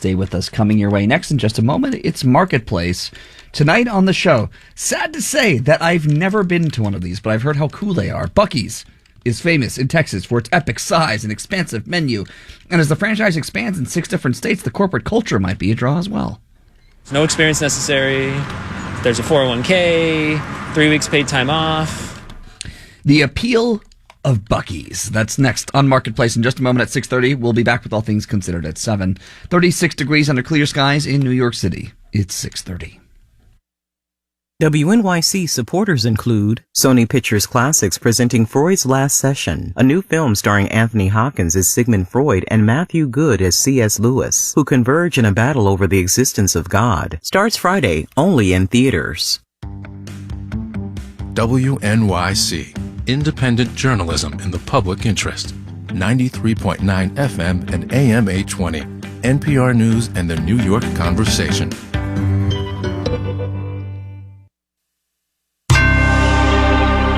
Stay with us. Coming your way next in just a moment, it's Marketplace. Tonight on the show, sad to say that I've never been to one of these, but I've heard how cool they are. Buc-ee's is famous in Texas for its epic size and expansive menu. And as the franchise expands in 6 different states, the corporate culture might be a draw as well. No experience necessary. There's a 401k, 3 weeks paid time off. The appeal of Buc-ee's. That's next on Marketplace in just a moment at 6:30. We'll be back with All Things Considered at 7. 36 degrees under clear skies in New York City. It's 6:30. WNYC supporters include Sony Pictures Classics presenting Freud's Last Session, a new film starring Anthony Hopkins as Sigmund Freud and Matthew Good as C.S. Lewis, who converge in a battle over the existence of God. Starts Friday, only in theaters. WNYC, independent journalism in the public interest. 93.9 FM and AM 820. NPR News and the New York Conversation.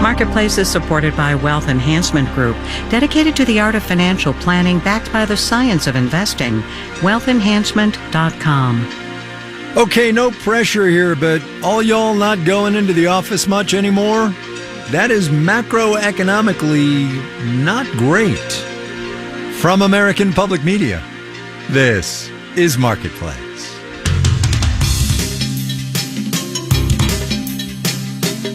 Marketplace is supported by Wealth Enhancement Group, dedicated to the art of financial planning backed by the science of investing. WealthEnhancement.com. Okay, no pressure here, but all y'all not going into the office much anymore? That is macroeconomically not great. From American Public Media, this is Marketplace.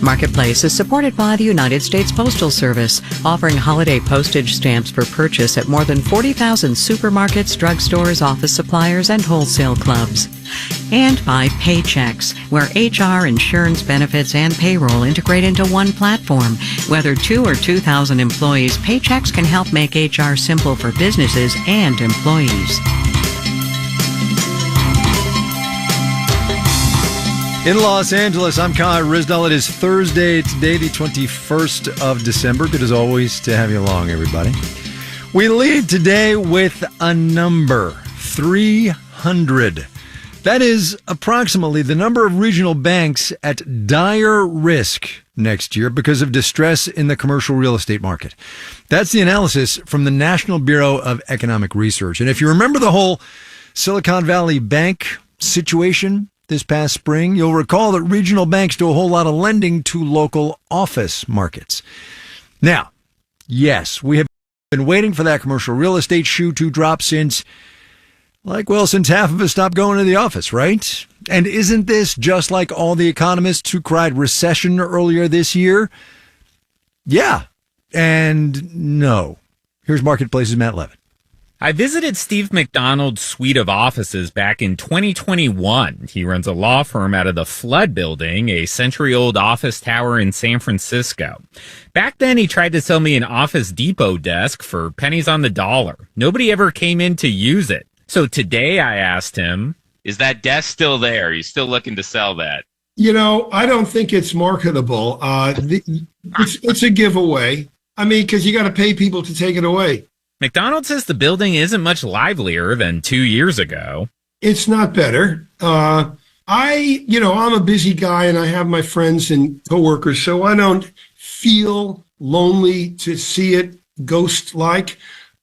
Marketplace is supported by the United States Postal Service, offering holiday postage stamps for purchase at more than 40,000 supermarkets, drugstores, office suppliers, and wholesale clubs. And by Paychex, where HR, insurance, benefits, and payroll integrate into one platform. Whether 2 or 2,000 employees, Paychex can help make HR simple for businesses and employees. In Los Angeles, I'm Kai Rizdal. It is Thursday today, the 21st of December. Good as always to have you along, everybody. We lead today with a number, 300. That is approximately the number of regional banks at dire risk next year because of distress in the commercial real estate market. That's the analysis from the National Bureau of Economic Research. And if you remember the whole Silicon Valley Bank situation this past spring, you'll recall that regional banks do a whole lot of lending to local office markets. Now, yes, we have been waiting for that commercial real estate shoe to drop since half of us stopped going to the office, right? And isn't this just like all the economists who cried recession earlier this year? Yeah, and no. Here's Marketplace's Matt Levin. I visited Steve McDonald's suite of offices back in 2021. He runs a law firm out of the Flood Building, a century-old office tower in San Francisco. Back then, he tried to sell me an Office Depot desk for pennies on the dollar. Nobody ever came in to use it. So today I asked him, is that desk still there? Are you still looking to sell that? You know, I don't think it's marketable. It's a giveaway. I mean, because you got to pay people to take it away. McDonald says the building isn't much livelier than 2 years ago. It's not better. I'm a busy guy and I have my friends and coworkers, so I don't feel lonely to see it ghost-like,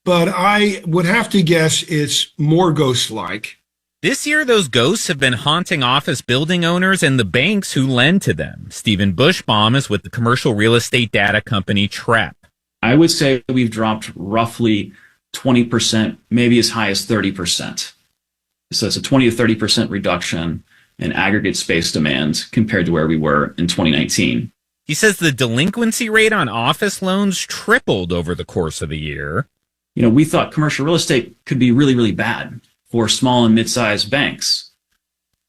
but I would have to guess it's more ghost-like. This year, those ghosts have been haunting office building owners and the banks who lend to them. Stephen Bushbaum is with the commercial real estate data company TREP. I would say we've dropped roughly 20%, maybe as high as 30%. So it's a 20 to 30% reduction in aggregate space demand compared to where we were in 2019. He says the delinquency rate on office loans tripled over the course of the year. You know, we thought commercial real estate could be really, really bad for small and mid-sized banks.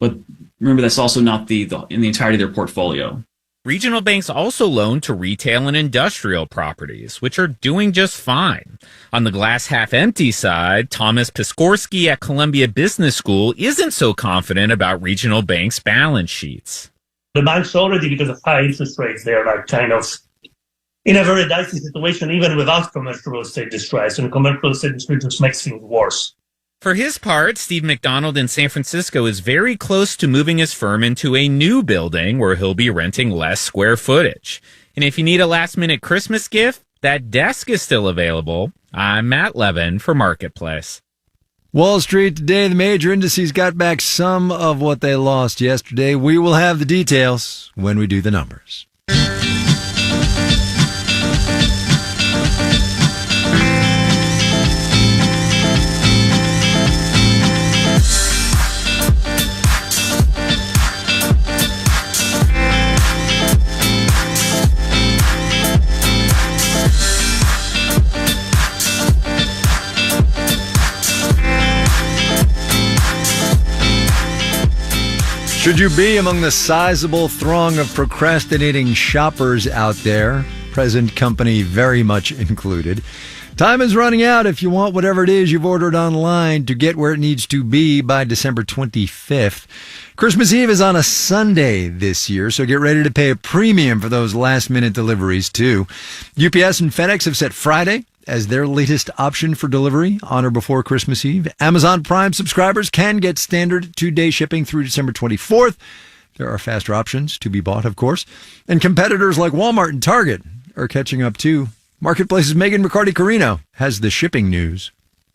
But remember, that's also not in the entirety of their portfolio. Regional banks also loan to retail and industrial properties, which are doing just fine. On the glass half empty side, Thomas Piskorski at Columbia Business School isn't so confident about regional banks' balance sheets. The banks already, because of high interest rates, they are like kind of in a very dicey situation, even without commercial real estate distress. And commercial real estate distress just makes things worse. For his part, Steve McDonald in San Francisco is very close to moving his firm into a new building where he'll be renting less square footage. And if you need a last-minute Christmas gift, that desk is still available. I'm Matt Levin for Marketplace. Wall Street today, the major indices got back some of what they lost yesterday. We will have the details when we do the numbers. Should you be among the sizable throng of procrastinating shoppers out there, present company very much included? Time is running out if you want whatever it is you've ordered online to get where it needs to be by December 25th. Christmas Eve is on a Sunday this year, so get ready to pay a premium for those last-minute deliveries, too. UPS and FedEx have set Friday as their latest option for delivery on or before Christmas Eve. Amazon Prime subscribers can get standard 2-day shipping through December 24th. There are faster options to be bought, of course. And competitors like Walmart and Target are catching up, too. Marketplace's Megan McCarty-Carino has the shipping news.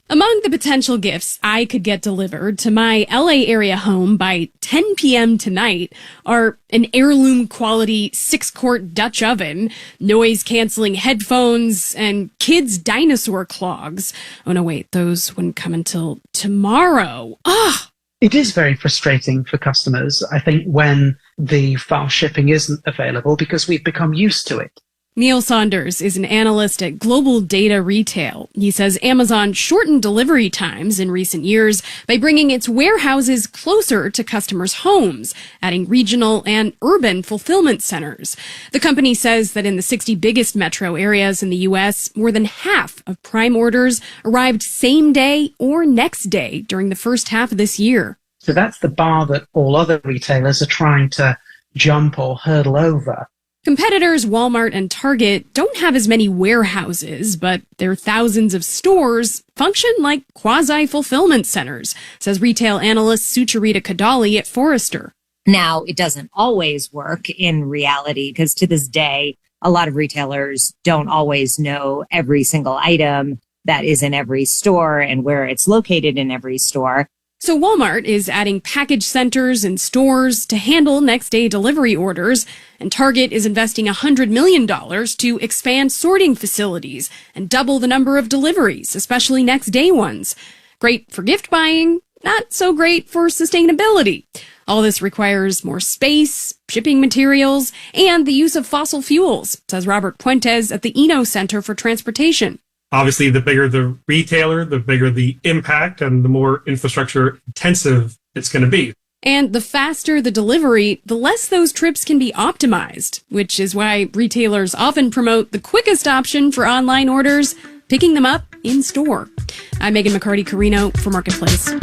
Among the potential gifts I could get delivered to my LA area home by 10 p.m. tonight are an heirloom quality 6-quart Dutch oven, noise-canceling headphones, and kids' dinosaur clogs. Oh, no, wait, those wouldn't come until tomorrow. Ugh! It is very frustrating for customers, I think, when the fast shipping isn't available because we've become used to it. Neil Saunders is an analyst at Global Data Retail. He says Amazon shortened delivery times in recent years by bringing its warehouses closer to customers' homes, adding regional and urban fulfillment centers. The company says that in the 60 biggest metro areas in the U.S., more than half of Prime orders arrived same day or next day during the first half of this year. So that's the bar that all other retailers are trying to jump or hurdle over. Competitors Walmart and Target don't have as many warehouses, but their thousands of stores function like quasi-fulfillment centers, says retail analyst Sucharita Kadali at Forrester. Now, it doesn't always work in reality because to this day, a lot of retailers don't always know every single item that is in every store and where it's located in every store. So Walmart is adding package centers and stores to handle next-day delivery orders, and Target is investing $100 million to expand sorting facilities and double the number of deliveries, especially next-day ones. Great for gift buying, not so great for sustainability. All this requires more space, shipping materials, and the use of fossil fuels, says Robert Puentes at the Eno Center for Transportation. Obviously, the bigger the retailer, the bigger the impact and the more infrastructure intensive it's going to be. And the faster the delivery, the less those trips can be optimized, which is why retailers often promote the quickest option for online orders, picking them up in store. I'm Megan McCarty-Carino for Marketplace.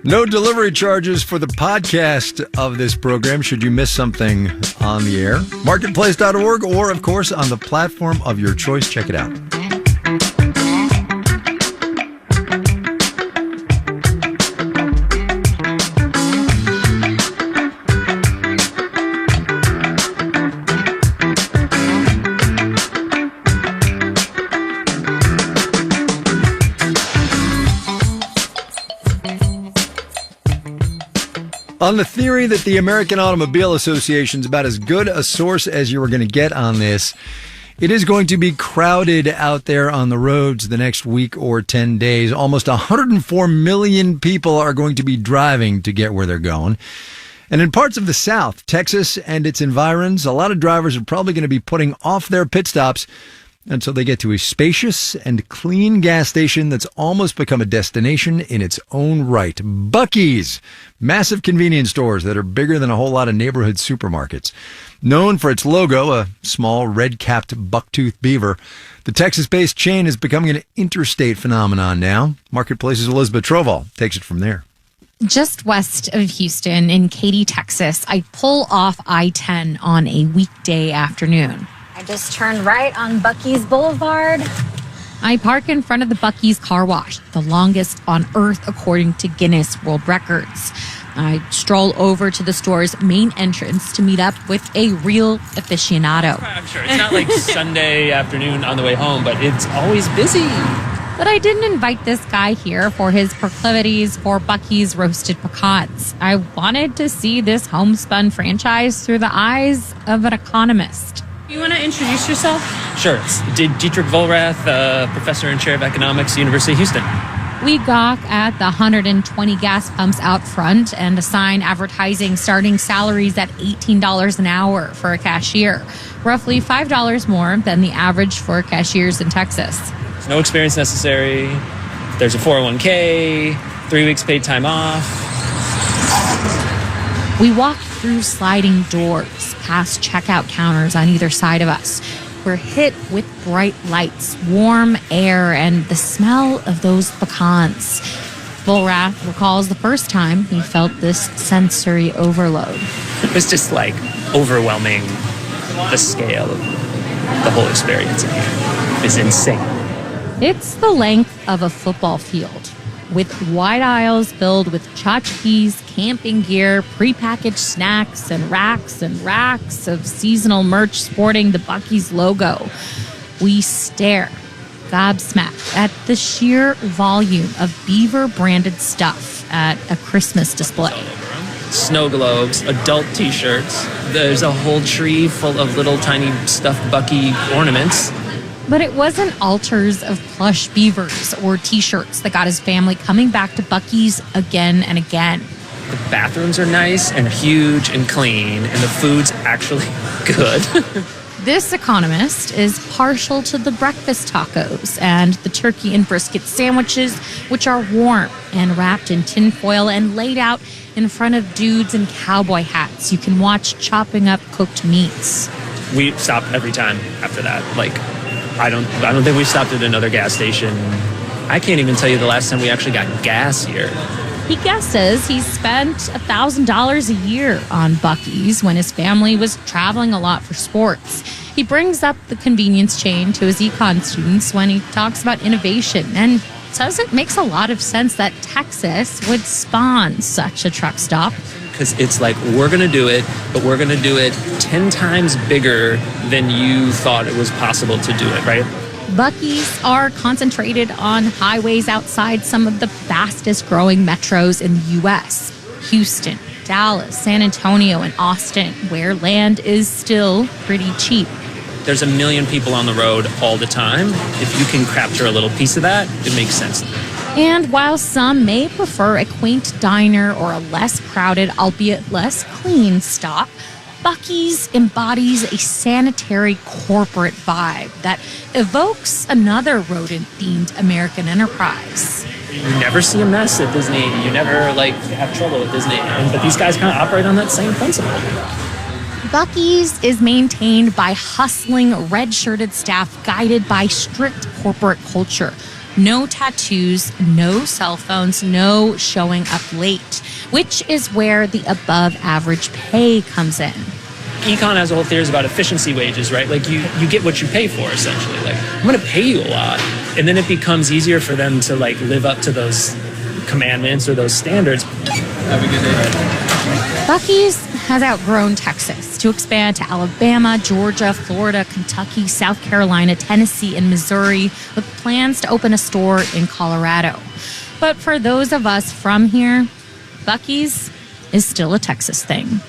No delivery charges for the podcast of this program should you miss something on the air. Marketplace.org or, of course, on the platform of your choice. Check it out. On the theory that the American Automobile Association is about as good a source as you are going to get on this, it is going to be crowded out there on the roads the next week or 10 days. Almost 104 million people are going to be driving to get where they're going. And in parts of the South, Texas and its environs, a lot of drivers are probably going to be putting off their pit stops until they get to a spacious and clean gas station that's almost become a destination in its own right. Buc-ee's, massive convenience stores that are bigger than a whole lot of neighborhood supermarkets. Known for its logo, a small red-capped buck-toothed beaver, the Texas-based chain is becoming an interstate phenomenon now. Marketplace's Elizabeth Trovall takes it from there. Just west of Houston in Katy, Texas, I pull off I-10 on a weekday afternoon. I just turned right on Buc-ee's Boulevard. I park in front of the Buc-ee's car wash, the longest on Earth according to Guinness World Records. I stroll over to the store's main entrance to meet up with a real aficionado. I'm sure it's not like Sunday afternoon on the way home, but it's always busy. But I didn't invite this guy here for his proclivities for Buc-ee's roasted pecans. I wanted to see this homespun franchise through the eyes of an economist. You want to introduce yourself? Sure, it's Dietrich Vollrath, professor and chair of economics, University of Houston. We gawk at the 120 gas pumps out front and a sign advertising starting salaries at $18 an hour for a cashier, roughly $5 more than the average for cashiers in Texas. There's no experience necessary. There's a 401k, 3 weeks paid time off. We walk through sliding doors, past checkout counters on either side of us. We're hit with bright lights, warm air, and the smell of those pecans. Vollrath recalls the first time he felt this sensory overload. It was just like overwhelming. The scale of the whole experience in here is insane. It's the length of a football field, with wide aisles filled with tchotchkes, camping gear, prepackaged snacks, and racks of seasonal merch sporting the Buc-ee's logo. We stare, gobsmacked, at the sheer volume of Beaver-branded stuff at a Christmas display. Snow globes, adult t-shirts. There's a whole tree full of little tiny stuffed Buc-ee ornaments. But it wasn't altars of plush beavers or t-shirts that got his family coming back to Buc-ee's again and again. The bathrooms are nice and huge and clean, and the food's actually good. This economist is partial to the breakfast tacos and the turkey and brisket sandwiches, which are warm and wrapped in tinfoil and laid out in front of dudes in cowboy hats you can watch chopping up cooked meats. We stop every time after that. Like, I don't think we've stopped at another gas station. I can't even tell you the last time we actually got gas here. He guesses he spent $1,000 a year on Buc-ee's when his family was traveling a lot for sports. He brings up the convenience chain to his econ students when he talks about innovation and says it makes a lot of sense that Texas would spawn such a truck stop. Because it's like, we're going to do it, but we're going to do it 10 times bigger than you thought it was possible to do it, right? Buc-ee's are concentrated on highways outside some of the fastest growing metros in the U.S. Houston, Dallas, San Antonio, and Austin, where land is still pretty cheap. There's 1 million people on the road all the time. If you can capture a little piece of that, it makes sense. And while some may prefer a quaint diner or a less crowded, albeit less clean stop, Buc-ee's embodies a sanitary corporate vibe that evokes another rodent-themed American enterprise. You never see a mess at Disney. You never, have trouble at Disney. But these guys kind of operate on that same principle. Buc-ee's is maintained by hustling, red-shirted staff guided by strict corporate culture. No tattoos, no cell phones, no showing up late, which is where the above-average pay comes in. Econ has a whole theory about efficiency wages, right? Like, you get what you pay for, essentially. Like, I'm going to pay you a lot. And then it becomes easier for them to, live up to those commandments or those standards. Have a good day. Buc-ee's has outgrown Texas to expand to Alabama, Georgia, Florida, Kentucky, South Carolina, Tennessee, and Missouri, with plans to open a store in Colorado. But for those of us from here, Buc-ee's is still a Texas thing.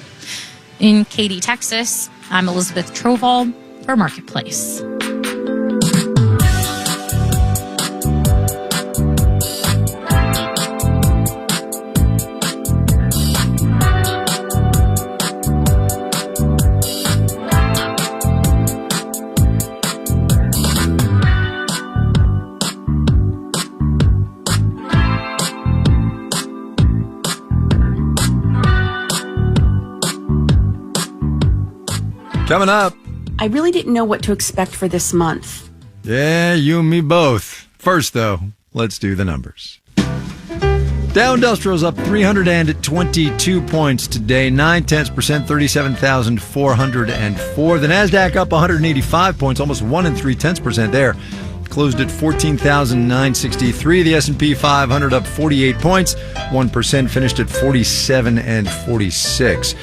In Katy, Texas, I'm Elizabeth Trovall for Marketplace. Coming up. I really didn't know what to expect for this month. Yeah, you and me both. First, though, let's do the numbers. Dow Industrial's up 322 points today, 0.9%, 37,404. The NASDAQ up 185 points, almost 1 3/10% there. closed at 14,963. The S&P 500 up 48 points. 1% finished at 47 and 46.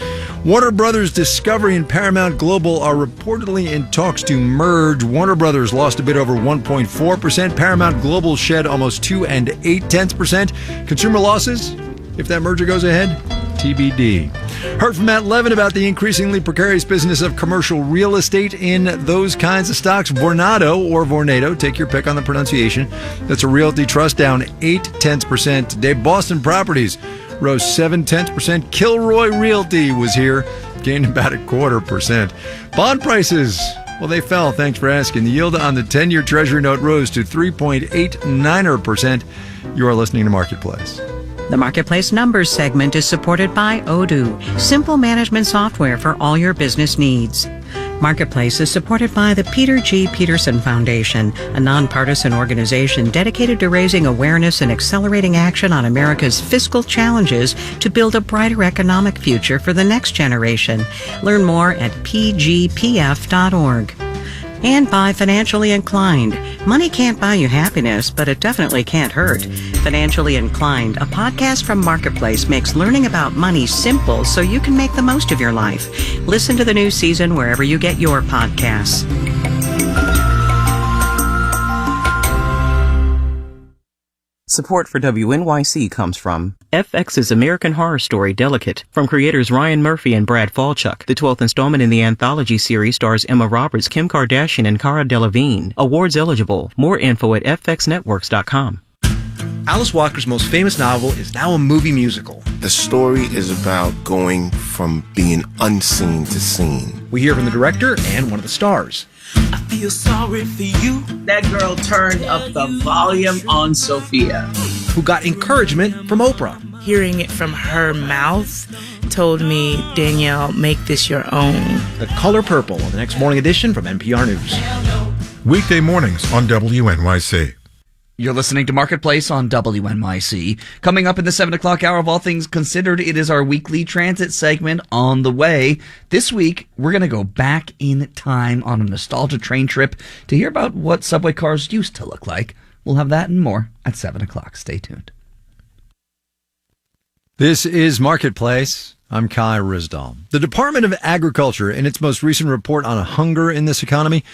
Warner Brothers Discovery and Paramount Global are reportedly in talks to merge. Warner Brothers lost a bit over 1.4%. Paramount Global shed almost 2.8%. Consumer losses, if that merger goes ahead, TBD. Heard from Matt Levin about the increasingly precarious business of commercial real estate in those kinds of stocks. Vornado, take your pick on the pronunciation. That's a realty trust, down 0.8% today. Boston Properties rose 0.7%. Kilroy Realty was here, gained about 0.25%. Bond prices, well, they fell. Thanks for asking. The yield on the 10-year Treasury note rose to 3.89%. You are listening to Marketplace. The Marketplace Numbers segment is supported by Odoo, simple management software for all your business needs. Marketplace is supported by the Peter G. Peterson Foundation, a nonpartisan organization dedicated to raising awareness and accelerating action on America's fiscal challenges to build a brighter economic future for the next generation. Learn more at pgpf.org. And by Financially Inclined. Money can't buy you happiness, but it definitely can't hurt. Financially Inclined, a podcast from Marketplace, makes learning about money simple so you can make the most of your life. Listen to the new season wherever you get your podcasts. Support for WNYC comes from FX's American Horror Story Delicate, from creators Ryan Murphy and Brad Falchuk. The 12th installment in the anthology series stars Emma Roberts, Kim Kardashian, and Cara Delevingne. Awards eligible. More info at fxnetworks.com. Alice Walker's most famous novel is now a movie musical. The story is about going from being unseen to seen. We hear from the director and one of the stars. I feel sorry for you. That girl turned up the volume on Sophia, who got encouragement from Oprah. Hearing it from her mouth told me, Danielle, make this your own. The Color Purple on the next morning edition from NPR News. Weekday mornings on WNYC. You're listening to Marketplace on WNYC. Coming up in the 7 o'clock hour of All Things Considered, it is our weekly transit segment on the way. This week, we're going to go back in time on a nostalgia train trip to hear about what subway cars used to look like. We'll have that and more at 7 o'clock. Stay tuned. This is Marketplace. I'm Kai Ryssdal. The Department of Agriculture, in its most recent report on hunger in this economy,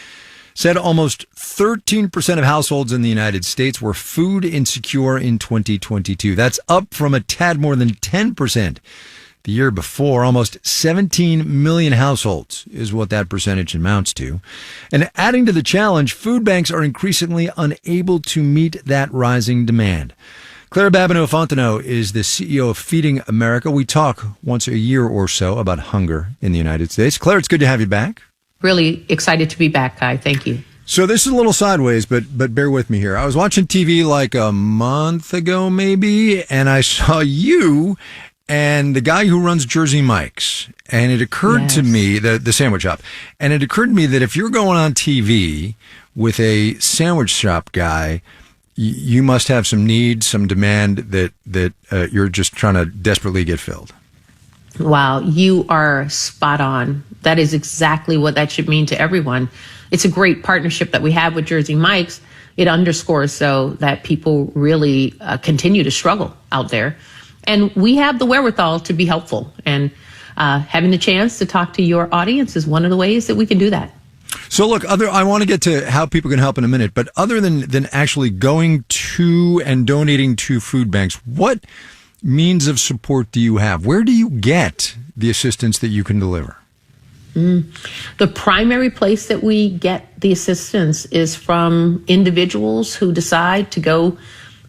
said almost 13% of households in the United States were food insecure in 2022. That's up from a tad more than 10% the year before. Almost 17 million households is what that percentage amounts to. And adding to the challenge, food banks are increasingly unable to meet that rising demand. Claire Babineau-Fontenot is the CEO of Feeding America. We talk once a year or so about hunger in the United States. Claire, it's good to have you back. Really excited to be back, Kai. Thank you. So this is a little sideways, but bear with me here. I was watching TV like a month ago, maybe, and I saw you and the guy who runs Jersey Mike's. And it occurred to me, the sandwich shop, and it occurred to me that if you're going on TV with a sandwich shop guy, you must have some need, some demand that you're just trying to desperately get filled. Wow, you are spot on. That is exactly what that should mean to everyone. It's a great partnership that we have with Jersey Mike's. It underscores so that people really continue to struggle out there. And we have the wherewithal to be helpful. And having the chance to talk to your audience is one of the ways that we can do that. So look, I want to get to how people can help in a minute, but other than actually going to and donating to food banks, what means of support do you have? Where do you get the assistance that you can deliver? The primary place that we get the assistance is from individuals who decide to go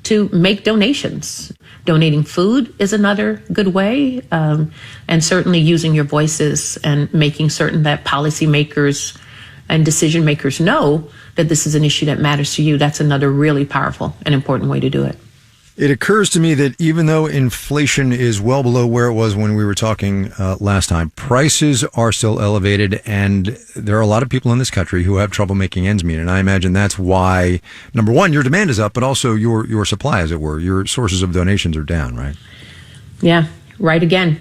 to make donations. Donating food is another good way, and certainly using your voices and making certain that policymakers and decision makers know that this is an issue that matters to you. That's another really powerful and important way to do it. It occurs to me that even though inflation is well below where it was when we were talking last time, prices are still elevated, and there are a lot of people in this country who have trouble making ends meet. And I imagine that's why, number one, your demand is up, but also your supply, as it were. Your sources of donations are down, right? Yeah, right again.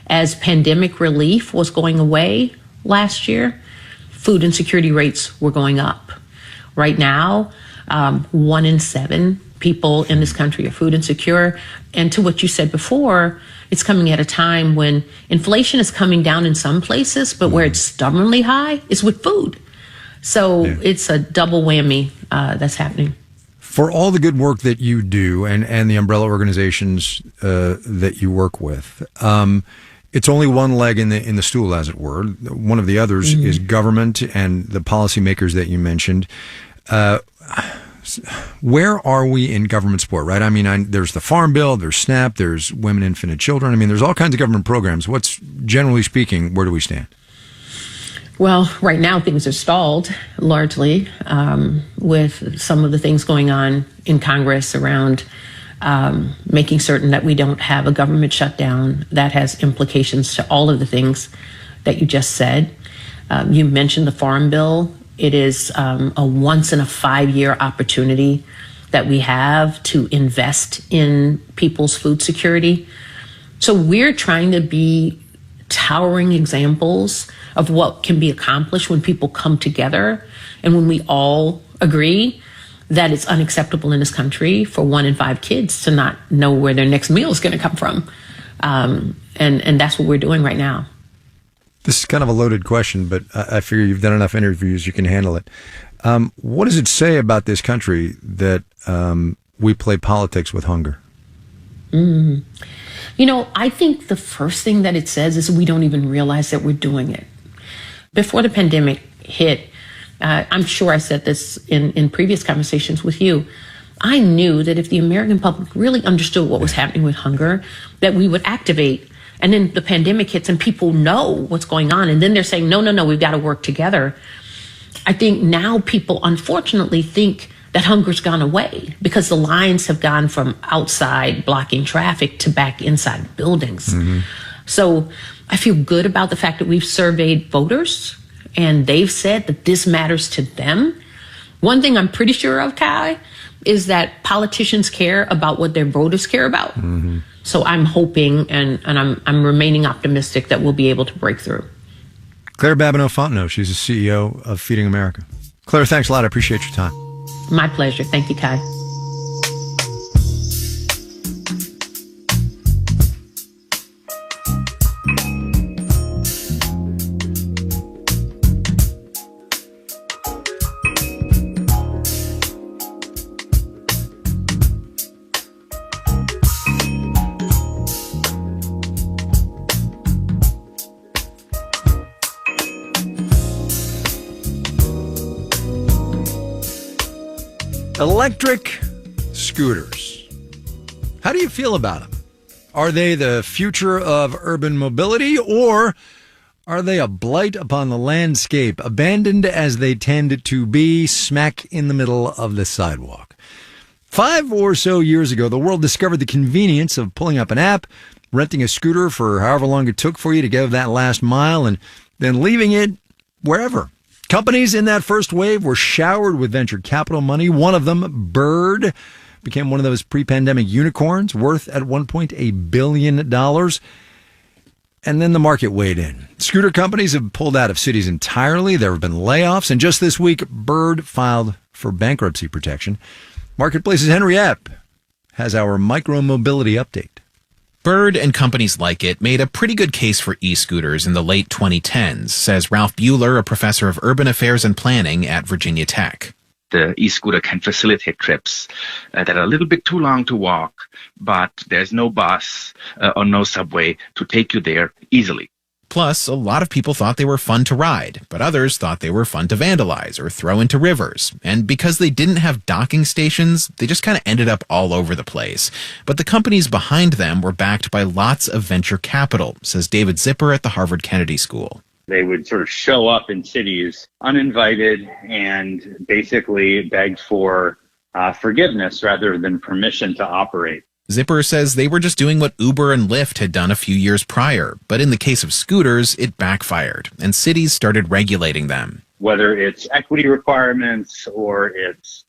As pandemic relief was going away last year, food insecurity rates were going up. Right now, 1 in 7 people in this country are food insecure. And to what you said before, it's coming at a time when inflation is coming down in some places, but where it's stubbornly high is with food. So it's a double whammy that's happening. For all the good work that you do and the umbrella organizations that you work with, it's only one leg in the stool, as it were. One of the others is government and the policymakers that you mentioned. Where are we in government support, right? I mean, there's the Farm Bill, there's SNAP, there's Women, Infant, and Children. I mean, there's all kinds of government programs. What's, generally speaking, where do we stand? Well, right now things are stalled largely with some of the things going on in Congress around making certain that we don't have a government shutdown. That has implications to all of the things that you just said. You mentioned the Farm Bill. It is a once in a 5-year opportunity that we have to invest in people's food security. So we're trying to be towering examples of what can be accomplished when people come together and when we all agree that it's unacceptable in this country for 1 in 5 kids to not know where their next meal is going to come from. And that's what we're doing right now. This is kind of a loaded question, but I figure you've done enough interviews, you can handle it. What does it say about this country that we play politics with hunger? You know, I think the first thing that it says is we don't even realize that we're doing it. Before the pandemic hit, I'm sure I said this in previous conversations with you, I knew that if the American public really understood what was happening with hunger, that we would activate. And then the pandemic hits and people know what's going on. And then they're saying, no, we've got to work together. I think now people unfortunately think that hunger's gone away because the lines have gone from outside blocking traffic to back inside buildings. So I feel good about the fact that we've surveyed voters and they've said that this matters to them. One thing I'm pretty sure of, Kai, is that politicians care about what their voters care about. So I'm hoping and I'm remaining optimistic that we'll be able to break through. Claire Babineau-Fontenot, she's the CEO of Feeding America. Claire, thanks a lot. I appreciate your time. My pleasure. Thank you, Kai. Electric scooters. How do you feel about them? Are they the future of urban mobility, or are they a blight upon the landscape, abandoned as they tend to be, smack in the middle of the sidewalk? 5 or so years ago, the world discovered the convenience of pulling up an app, renting a scooter for however long it took for you to go that last mile, and then leaving it wherever. Companies in that first wave were showered with venture capital money. One of them, Bird, became one of those pre-pandemic unicorns, worth at one point $1 billion. And then the market weighed in. Scooter companies have pulled out of cities entirely. There have been layoffs. And just this week, Bird filed for bankruptcy protection. Marketplace's Henry Epp has our micro-mobility update. Bird and companies like it made a pretty good case for e-scooters in the late 2010s, says Ralph Buehler, a professor of urban affairs and planning at Virginia Tech. The e-scooter can facilitate trips that are a little bit too long to walk, but there's no bus or no subway to take you there easily. Plus, a lot of people thought they were fun to ride, but others thought they were fun to vandalize or throw into rivers. And because they didn't have docking stations, they just kind of ended up all over the place. But the companies behind them were backed by lots of venture capital, says David Zipper at the Harvard Kennedy School. They would sort of show up in cities uninvited and basically beg for forgiveness rather than permission to operate. Zipper says they were just doing what Uber and Lyft had done a few years prior, but in the case of scooters, it backfired, and cities started regulating them. Whether it's equity requirements or it's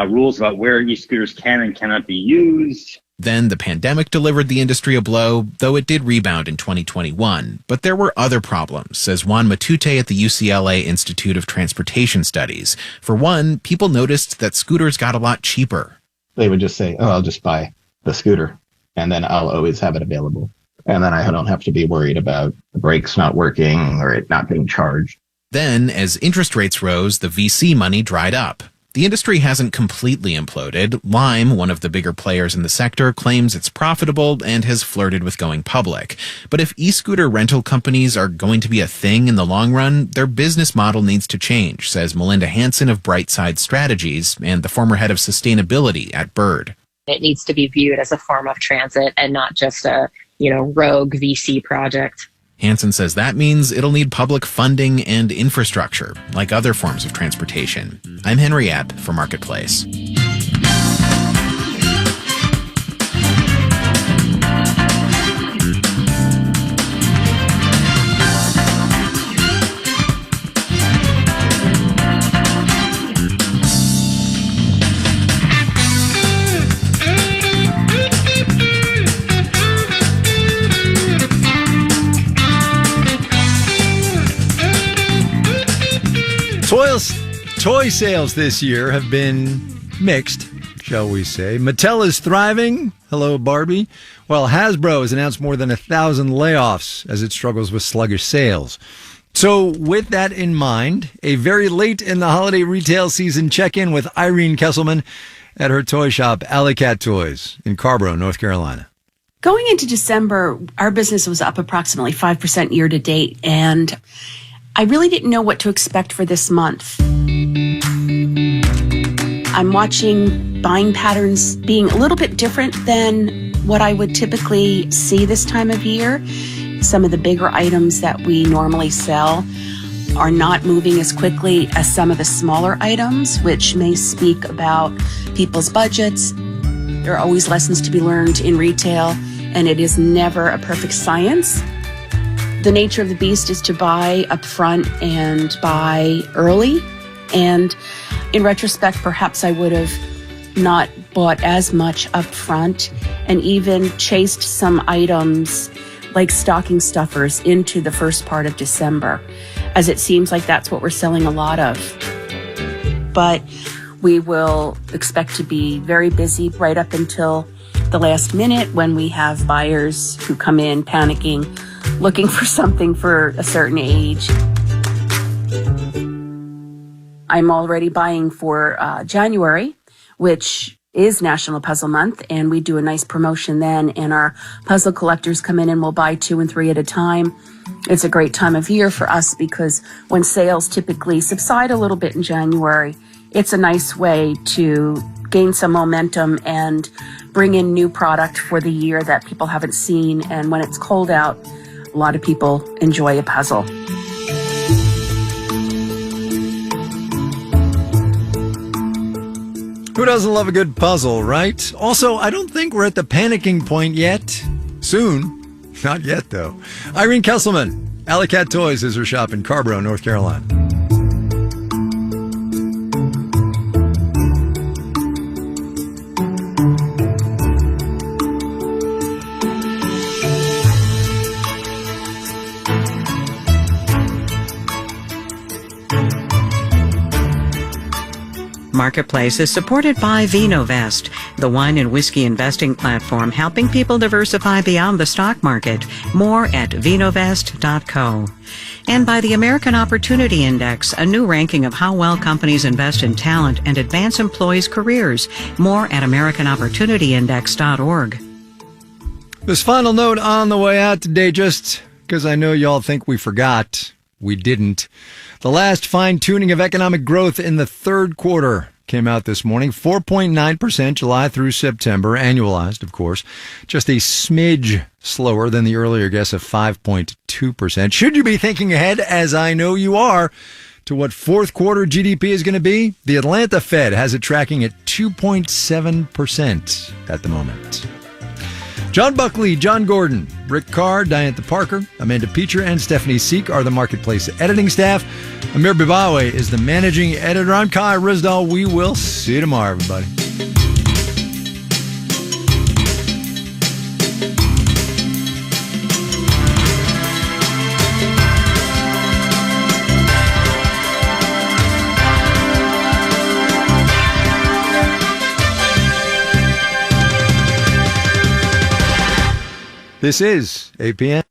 rules about where e-scooters can and cannot be used, Then the pandemic delivered the industry a blow, though it did rebound in 2021. But there were other problems, says Juan Matute at the UCLA Institute of Transportation Studies. For one, people noticed that scooters got a lot cheaper. They would just say, I'll just buy the scooter, and then I'll always have it available. And then I don't have to be worried about the brakes not working or it not being charged. Then, as interest rates rose, the VC money dried up. The industry hasn't completely imploded. Lime, one of the bigger players in the sector, claims it's profitable and has flirted with going public. But if e-scooter rental companies are going to be a thing in the long run, their business model needs to change, says Melinda Hansen of Brightside Strategies and the former head of sustainability at Bird. It needs to be viewed as a form of transit and not just a, rogue VC project. Hansen says that means it'll need public funding and infrastructure, like other forms of transportation. I'm Henry Epp for Marketplace. Toy sales this year have been mixed, shall we say. Mattel is thriving. Hello, Barbie. While Hasbro has announced more than 1,000 layoffs as it struggles with sluggish sales. So with that in mind, a very late in the holiday retail season check-in with Irene Kesselman at her toy shop, Alley Cat Toys in Carborough, North Carolina. Going into December, our business was up approximately 5% year to date, and I really didn't know what to expect for this month. I'm watching buying patterns being a little bit different than what I would typically see this time of year. Some of the bigger items that we normally sell are not moving as quickly as some of the smaller items, which may speak about people's budgets. There are always lessons to be learned in retail, and it is never a perfect science. The nature of the beast is to buy up front and buy early. And in retrospect, perhaps I would have not bought as much up front and even chased some items like stocking stuffers into the first part of December, as it seems like that's what we're selling a lot of. But we will expect to be very busy right up until the last minute when we have buyers who come in panicking, looking for something for a certain age. I'm already buying for January, which is National Puzzle Month, and we do a nice promotion then, and our puzzle collectors come in and will buy 2 and 3 at a time. It's a great time of year for us because when sales typically subside a little bit in January, it's a nice way to gain some momentum and bring in new product for the year that people haven't seen. And when it's cold out, a lot of people enjoy a puzzle. Who doesn't love a good puzzle, right? Also, I don't think we're at the panicking point yet. Soon. Not yet, though. Irene Kesselman, Alley Cat Toys is her shop in Carborough, North Carolina. Marketplace is supported by VinoVest, the wine and whiskey investing platform helping people diversify beyond the stock market. More at vinovest.co. And by the American Opportunity Index, a new ranking of how well companies invest in talent and advance employees' careers. More at americanopportunityindex.org. This final note on the way out today, just because I know y'all think we forgot. We didn't. The last fine-tuning of economic growth in the third quarter came out this morning. 4.9% July through September, annualized, of course. Just a smidge slower than the earlier guess of 5.2%. Should you be thinking ahead, as I know you are, to what fourth quarter GDP is going to be? The Atlanta Fed has it tracking at 2.7% at the moment. John Buckley, John Gordon, Rick Carr, Diantha Parker, Amanda Peacher, and Stephanie Seek are the Marketplace editing staff. Amir Bibawe is the managing editor. I'm Kai Rizdal. We will see you tomorrow, everybody. This is 8 p.m.